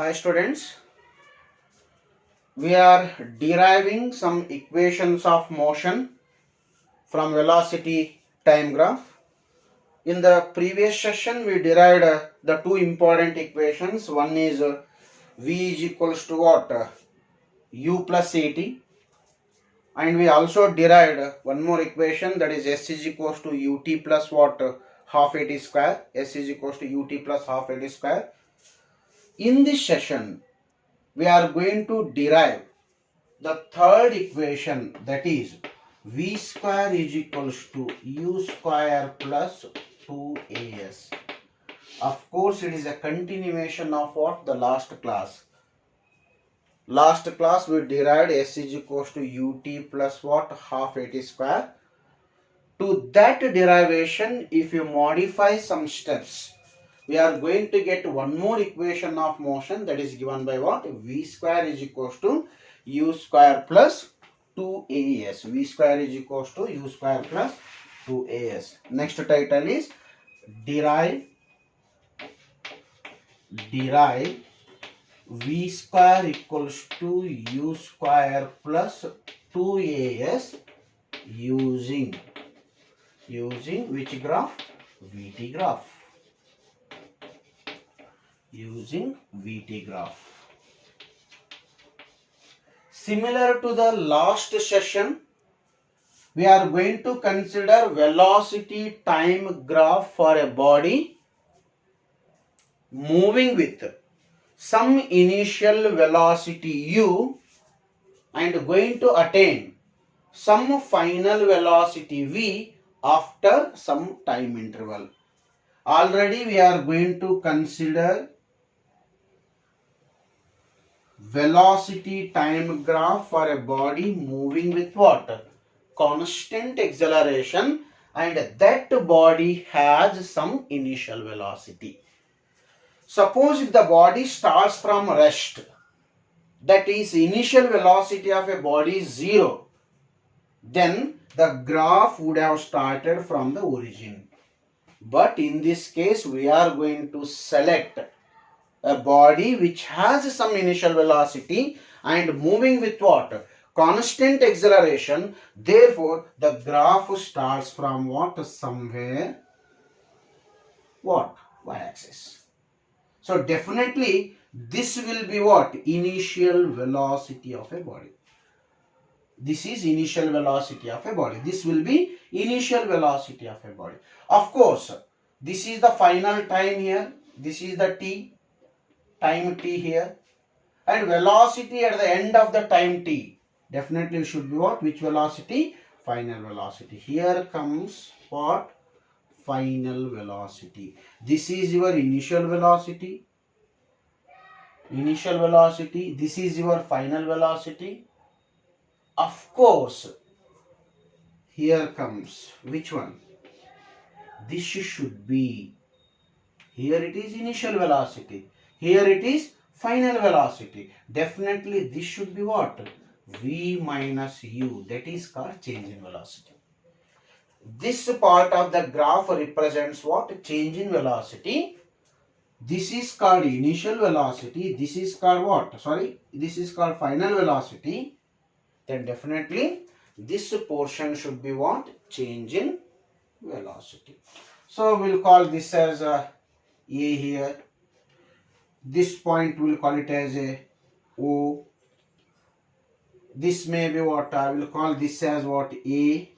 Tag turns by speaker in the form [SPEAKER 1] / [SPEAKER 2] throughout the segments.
[SPEAKER 1] Hi students, we are deriving some equations of motion from velocity time graph. In the previous session we derived the two important equations. One is v is equals to what? U plus at, and we also derived one more equation, that is s is equals to ut plus what? Half at square. S is equals to ut plus half at square. In this session we are going to derive the third equation, that is v square is equals to u square plus 2as. Of course, it is a continuation of what? The last class. Last class we derived s is equals to ut plus what? Half at square. To that derivation, if you modify some steps, we are going to get one more equation of motion, that is given by what? V square is equals to u square plus 2as. V square is equals to u square plus 2as. Next title is derive v square equals to u square plus 2as using which graph? VT graph. Using VT graph. Similar to the last session, we are going to consider velocity time graph for a body moving with some initial velocity u and going to attain some final velocity v after some time interval. Already we are going to consider velocity time graph for a body moving with what? Constant acceleration, and that body has some initial velocity. Suppose if the body starts from rest, that is initial velocity of a body is 0, then the graph would have started from the origin. But in this case we are going to select a body which has some initial velocity and moving with what? Constant acceleration. Therefore the graph starts from what? Somewhere what? Y-axis. So definitely this will be what? Initial velocity of a body. This is initial velocity of a body. This will be initial velocity of a body. Of course, this is the final time here. This is the t, time t here, and velocity at the end of the time t definitely should be what? Which velocity? Final velocity. Here comes what? Final velocity. This is your initial velocity. Initial velocity. This is your final velocity. Of course, here comes which one? This should be, here it is initial velocity, here it is final velocity. Definitely this should be what? V minus u, that is called change in velocity. This part of the graph represents what? Change in velocity. This is called initial velocity. This is called what? Sorry, this is called final velocity. Then definitely this portion should be what? Change in velocity. So we'll call this as a here. This point we'll call it as a O. This may be what? I will call this as what? A.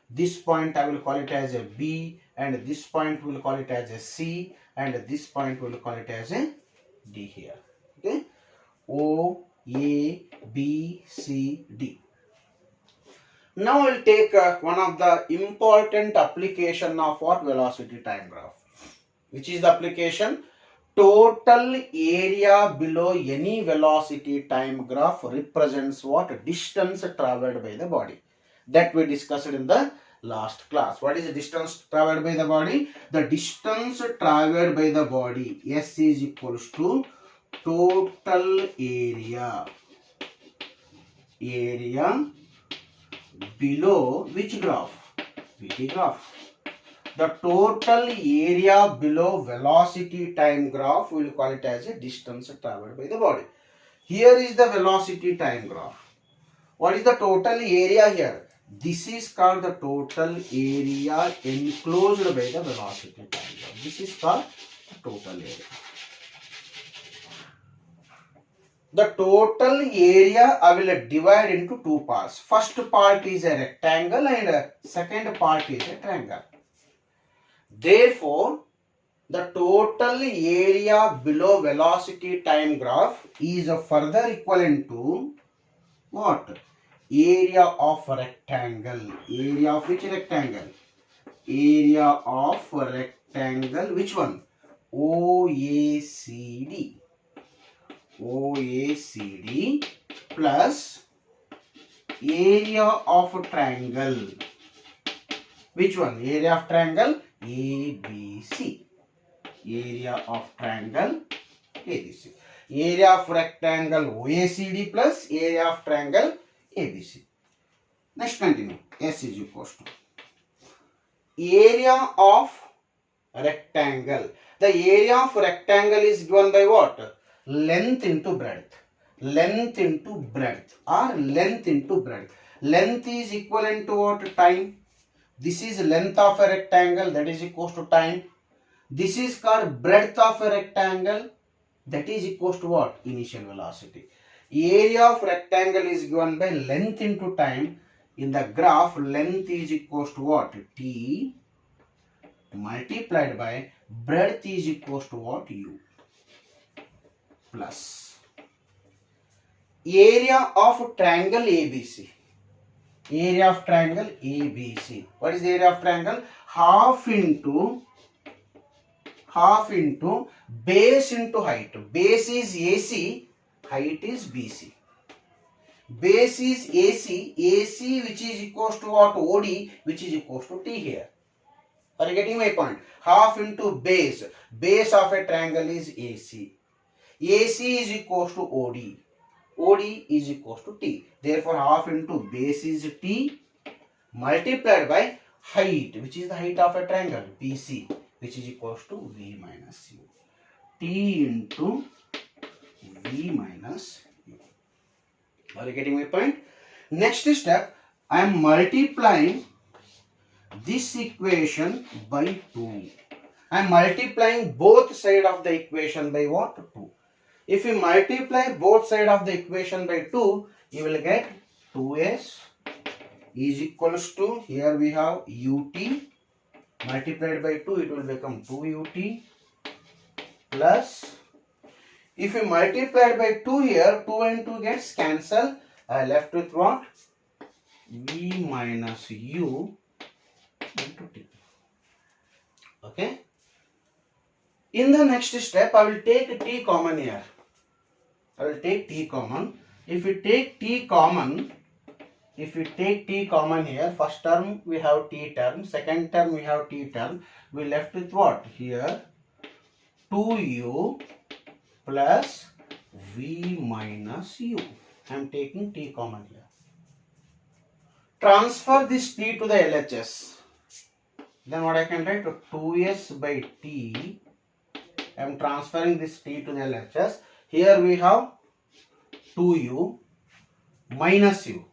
[SPEAKER 1] This point I will call it as a B, and this point we'll call it as a C, and this point we'll call it as a D here. Okay. O, A, B, C, D. Now I'll take one of the important application of what? Velocity time graph. Which is the application? Total area below any velocity time graph represents what? Distance traveled by the body. That we discussed in the last class. What is the distance traveled by the body? The distance traveled by the body, S is equals to total area below which graph? VT graph. The total area below velocity time graph, we will call it as a distance traveled by the body. Here is the velocity time graph. What is the total area here? This is called the total area enclosed by the velocity time graph. This is called the total area. The total area I will divide into two parts. First part is a rectangle and second part is a triangle. Therefore, the total area below velocity time graph is further equivalent to what? Area of rectangle. Area of which rectangle? Area of rectangle. Which one? OACD. OACD plus area of triangle. Which one? Area of triangle ABC. Area of triangle ABC. Area of rectangle OACD plus area of triangle ABC. Next continue. S is equals to area of rectangle. The area of rectangle is given by what? Length into breadth. Length into breadth or length into breadth. Length is equivalent to what? Time. This is length of a rectangle, that is equals to time. This is called breadth of a rectangle, that is equals to what? Initial velocity. Area of rectangle is given by length into time. In the graph, length is equals to what? T multiplied by breadth is equals to what? U plus area of triangle ABC. Area of triangle ABC. What is the area of triangle? Half into base into height. Base is AC, height is BC. Base is AC, AC which is equals to what? OD, which is equals to T here. Are you getting my point? Half into base. Base of a triangle is AC. AC is equals to OD. OD is equals to T. Therefore, half into base is T multiplied by height, which is the height of a triangle, BC, which is equals to V minus U. T into V minus U. Are you getting my point? Next step, I am multiplying this equation by 2. I am multiplying both sides of the equation by what? 2. If you multiply both sides of the equation by 2, you will get 2s is equals to, here we have ut multiplied by 2, it will become 2ut plus, if you multiply by 2 here, 2 and 2 gets cancelled. I left with what? V minus u into t. Okay. In the next step, I will take t common here. I will take t common. If we take t common here, first term we have t term, second term we have t term. We left with what? Here 2u plus v minus u. I am taking t common here. Transfer this t to the LHS. Then what I can write? 2s by t. I am transferring this t to the LHS. Here we have 2u minus u.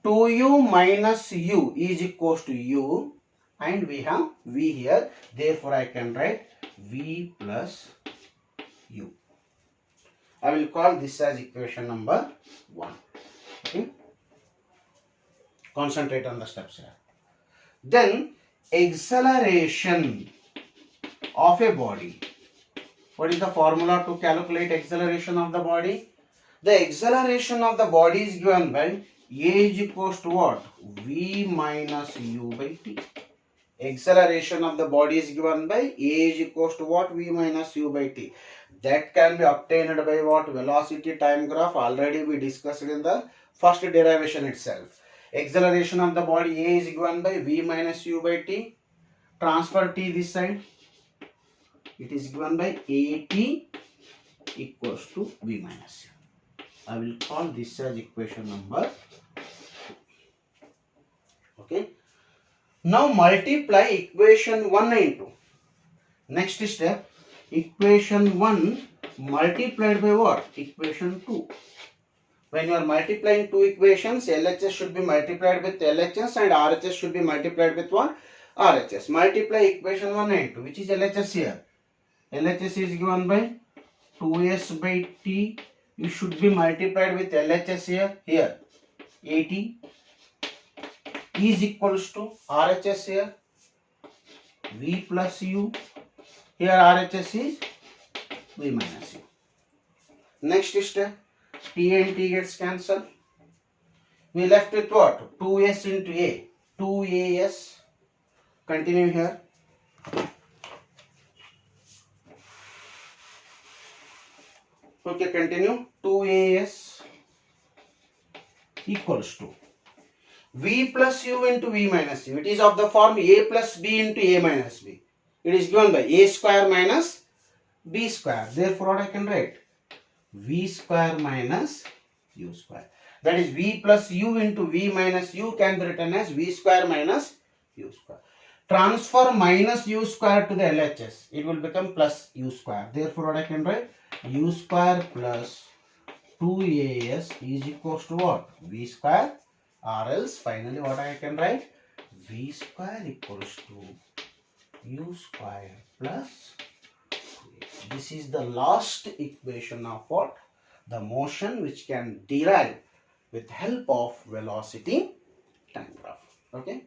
[SPEAKER 1] 2u minus u is equals to u and we have v here. Therefore, I can write v plus u. I will call this as equation number 1. Okay. Concentrate on the steps here. Then acceleration of a body. What is the formula to calculate acceleration of the body? The acceleration of the body is given by a is equals to what? V minus u by t. Acceleration of the body is given by a is equals to what? V minus u by t. That can be obtained by what? Velocity time graph. Already we discussed in the first derivation itself. Acceleration of the body a is given by v minus u by t. Transfer t this side. It is given by at equals to v minus u. I will call this as equation number 2. Okay. Now multiply equation 1 and 2. Next step, equation 1 multiplied by what? Equation 2. When you are multiplying two equations, LHS should be multiplied with LHS and RHS should be multiplied with what? RHS. Multiply equation 1 and 2. Which is LHS here? LHS is given by 2s by t. You should be multiplied with LHS here. Here 80 is equals to RHS here v plus u. Here RHS is v minus u. Next step, t and t gets cancelled. We left with what? 2s into a. 2as. Continue here. Okay, continue. 2as equals to v plus u into v minus u. It is of the form a plus b into a minus b. It is given by a square minus b square. Therefore, what I can write? V square minus u square. That is v plus u into v minus u can be written as v square minus u square. Transfer minus u square to the LHS. It will become plus u square. Therefore, what I can write? U square plus 2as is equals to what? V square, or else finally what I can write? V square equals to u square plus 2a. This is the last equation of what? The motion which can derive with help of velocity time graph. Okay.